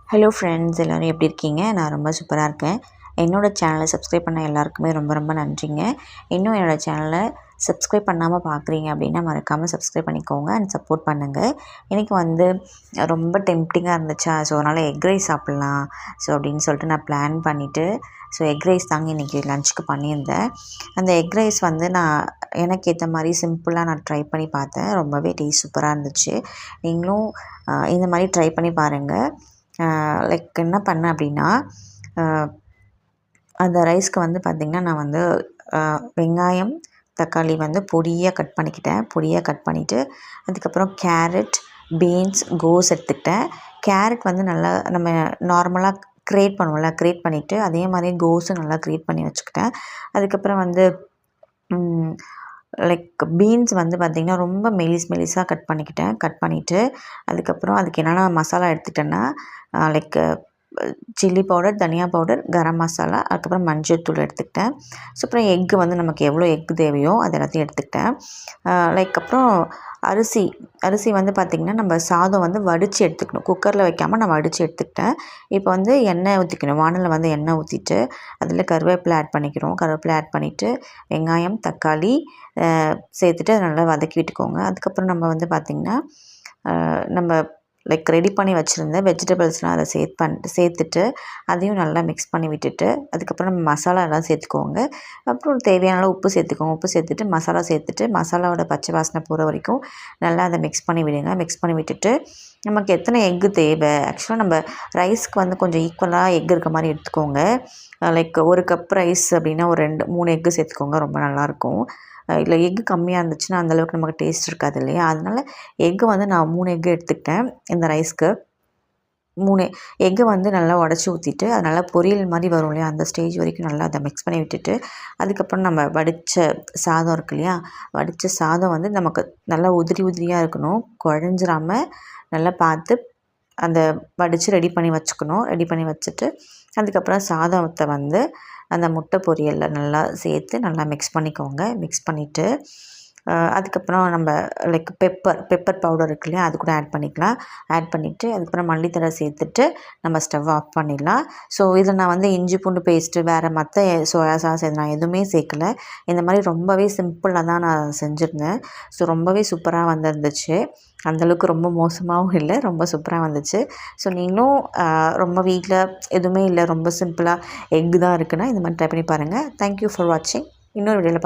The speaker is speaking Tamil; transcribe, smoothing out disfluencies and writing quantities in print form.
ஹலோ ஃப்ரெண்ட்ஸ், எல்லோரும் எப்படி இருக்கீங்க? நான் ரொம்ப சூப்பராக இருக்கேன். என்னோடய சேனலை சப்ஸ்கிரைப் பண்ண எல்லாருக்குமே ரொம்ப ரொம்ப நன்றிங்க. இன்னும் என்னோடய சேனலை சப்ஸ்கிரைப் பண்ணாமல் பார்க்குறீங்க அப்படின்னா மறக்காமல் சப்ஸ்கிரைப் பண்ணிக்கோங்க அண்ட் சப்போர்ட் பண்ணுங்கள். இன்றைக்கி வந்து ரொம்ப டெம்ப்டிங்காக இருந்துச்சா, ஸோ அதனால் எக் ரைஸ் சாப்பிட்லாம் அப்படின்னு சொல்லிட்டு நான் பிளான் பண்ணிவிட்டு எக் ரைஸ் தாங்க இன்றைக்கி லஞ்சுக்கு பண்ணியிருந்தேன். அந்த எக் ரைஸ் வந்து நான் எனக்கு ஏற்ற மாதிரி சிம்பிளாக நான் ட்ரை பண்ணி பார்த்தேன். ரொம்பவே டேஸ்ட் சூப்பராக இருந்துச்சு. நீங்களும் இந்த மாதிரி ட்ரை பண்ணி பாருங்கள். என்ன பண்ணேன் அப்படின்னா, அந்த ரைஸ்க்கு வந்து பார்த்திங்கன்னா நான் வந்து வெங்காயம், தக்காளி வந்து பொடியாக கட் பண்ணிவிட்டு அதுக்கப்புறம் கேரட், பீன்ஸ், கோஸ் எடுத்துக்கிட்டேன். கேரட் வந்து நல்லா நம்ம நார்மலாக கிரேட் பண்ணுவோம்ல, கிரேட் பண்ணிவிட்டு அதே மாதிரி கோஸும் நல்லா கிரேட் பண்ணி வச்சுக்கிட்டேன். அதுக்கப்புறம் வந்து பீன்ஸ் வந்து பார்த்திங்கன்னா ரொம்ப மெலிஸாக கட் பண்ணிவிட்டு அதுக்கப்புறம் அதுக்கு என்னென்ன மசாலா எடுத்துக்கிட்டேன்னா சில்லி பவுடர், தனியா பவுடர், கரம் மசாலா, அதுக்கப்புறம் மஞ்சள் தூள் எடுத்துக்கிட்டேன். ஸோ அப்புறம் எக்கு வந்து நமக்கு எவ்வளோ எக்கு தேவையோ அது எல்லாத்தையும் எடுத்துக்கிட்டேன். அப்புறம் அரிசி வந்து பார்த்திங்கன்னா நம்ம சாதம் வந்து வடித்து எடுத்துக்கணும். குக்கரில் வைக்காமல் நான் வடித்து எடுத்துக்கிட்டேன். இப்போ வந்து எண்ணெய் ஊற்றிக்கணும். வானலில் வந்து எண்ணெய் ஊற்றிட்டு அதில் கருவேப்பிலை ஆட் பண்ணிவிட்டு வெங்காயம், தக்காளி சேர்த்துட்டு அதை நல்லா வதக்கி விட்டுக்கோங்க. அதுக்கப்புறம் நம்ம வந்து பார்த்திங்கன்னா நம்ம ரெடி பண்ணி வச்சுருந்த வெஜிடபிள்ஸ்லாம் அதை சேர்த்துட்டு அதையும் நல்லா மிக்ஸ் பண்ணி விட்டுட்டு அதுக்கப்புறம் நம்ம மசாலா எல்லாம் சேர்த்துக்கோங்க. அப்புறம் தேவையான அளவு உப்பு சேர்த்துட்டு மசாலாவோட பச்சை வாசனை போகிற வரைக்கும் நல்லா அதை மிக்ஸ் பண்ணி விடுங்க. மிக்ஸ் பண்ணி விட்டுட்டு நமக்கு எத்தனை எக்கு தேவை, ஆக்சுவலாக நம்ம ரைஸ்க்கு வந்து கொஞ்சம் ஈக்குவலாக எக் இருக்க மாதிரி எடுத்துக்கோங்க. ஒரு கப் ரைஸ் அப்படின்னா ஒரு 2-3 எக்கு சேர்த்துக்கோங்க, ரொம்ப நல்லாயிருக்கும். இல்லை எக்கு கம்மியாக இருந்துச்சுன்னா அந்தளவுக்கு நமக்கு டேஸ்ட் இருக்காது இல்லையா? அதனால் எக்கு வந்து நான் 3 எக்கு எடுத்துக்கிட்டேன். இந்த ரைஸ்க்கு 3 எக்கு வந்து நல்லா உடச்சி ஊற்றிட்டு அது நல்லா பொரியல் மாதிரி வரும் இல்லையா, அந்த ஸ்டேஜ் வரைக்கும் நல்லா அதை மிக்ஸ் பண்ணி விட்டுட்டு அதுக்கப்புறம் நம்ம வடித்த சாதம் இருக்கு இல்லையா, வடித்த சாதம் வந்து நமக்கு நல்லா உதிரியாக இருக்கணும், குழஞ்சிராமல் நல்லா பார்த்து அந்த வடித்து ரெடி பண்ணி வச்சுட்டு அதுக்கப்புறம் சாதத்தை வந்து அந்த முட்டை பொரியலில் நல்லா சேர்த்து நல்லா மிக்ஸ் பண்ணிக்கோங்க. மிக்ஸ் பண்ணிவிட்டு அதுக்கப்புறம் நம்ம பெப்பர் பவுடர் இருக்கு இல்லையா, அது கூட ஆட் பண்ணிவிட்டு அதுக்கப்புறம் மல்லித்தழை சேர்த்துட்டு நம்ம ஸ்டவ் ஆஃப் பண்ணிடலாம். ஸோ இதில் நான் வந்து இஞ்சி பூண்டு பேஸ்ட்டு வேறு மற்ற சோயா சாஸ் நான் எதுவுமே சேர்க்கலை. இந்த மாதிரி ரொம்பவே சிம்பிளாக தான் நான் செஞ்சுருந்தேன். ஸோ ரொம்பவே சூப்பராக வந்துருந்துச்சு. அந்தளவுக்கு ரொம்ப மோசமாகவும் இல்லை, ரொம்ப சூப்பராக வந்துச்சு. ஸோ நீங்களும் ரொம்ப வீட்டில் எதுவுமே இல்லை, ரொம்ப சிம்பிளாக எக்கு தான் இருக்குன்னா இந்த மாதிரி ட்ரை பண்ணி பாருங்கள். தேங்க்யூ ஃபார் வாட்சிங். இன்னொரு வீடியோவில்